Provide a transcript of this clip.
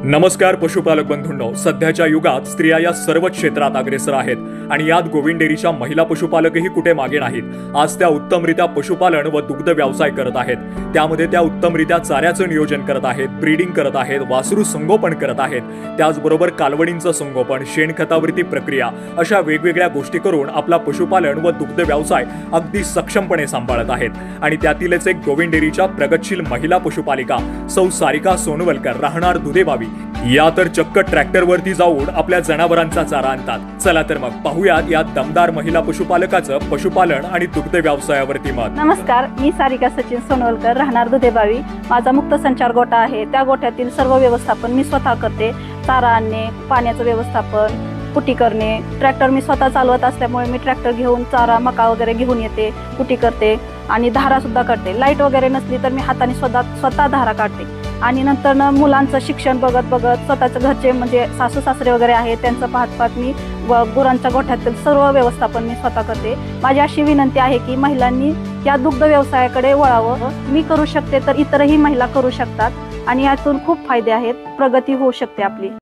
नमस्कार पशुपालक बंधूंनो, सध्याच्या युगात स्त्रिया या सर्व क्षेत्रात अग्रेसर आहेत आणि यात गोविंद डेअरीच्या महिला पशुपालकही कुठे मागे नाहीत। आज त्या उत्तमरित्या पशुपालन व दुग्ध व्यवसाय करत आहेत। त्यामध्ये त्या उत्तमरित्या चाऱ्याचं नियोजन करत आहेत, ब्रीडिंग करत आहेत, वासरू संगोपन करत आहेत, त्याचबरोबर कालवडींचं संगोपन, शेणखतावरती प्रक्रिया अशा वेगवेगळ्या गोष्टी करून आपला पशुपालन व दुग्ध व्यवसाय अगदी सक्षमपणे सांभाळत आहेत। आणि त्यातीलच एक गोविंद डेअरीच्या प्रगतशील महिला पशुपालिका सौ सारिका सोनवलकर, राहणार दुधेबावी, या तर चक्क ट्रॅक्टरवरती जाऊन आपल्या जनावरांचा चारा आणतात। चला तर मग पाहूयात या दमदार महिला पशुपालकाचं पशुपालन आणि दुग्ध व्यवसायावरती मत। नमस्कार, मी सारिका सचिन सोनवलकर, राहणार दुधेबावी। माझा मुक्त संचार गोठा आहे। त्या गोठ्यातील सर्व व्यवस्थापन मी स्वतः करते। चारा आणणे, पाण्याचं व्यवस्थापन, कुटी करणे, ट्रॅक्टर मी स्वतः चालवत असल्यामुळे मी ट्रॅक्टर घेऊन चारा मका वगैरे घेऊन येते, कुटी करते आणि धारा सुद्धा काढते। लाईट वगैरे नसली तर मी हाताने स्वतः धारा काढते। आणि नंतर मुलांचं शिक्षण बघत स्वतःच्या घरचे म्हणजे सासू सासरे वगैरे आहेत त्यांचं पाहत मी गुरांच्या गोठ्यातील सर्व व्यवस्थापन मी स्वतः करते। माझी अशी विनंती आहे की महिलांनी या दुग्ध व्यवसायाकडे वळावं। मी करू शकते तर इतरही महिला करू शकतात आणि यातून खूप फायदे आहेत, प्रगती होऊ शकते आपली।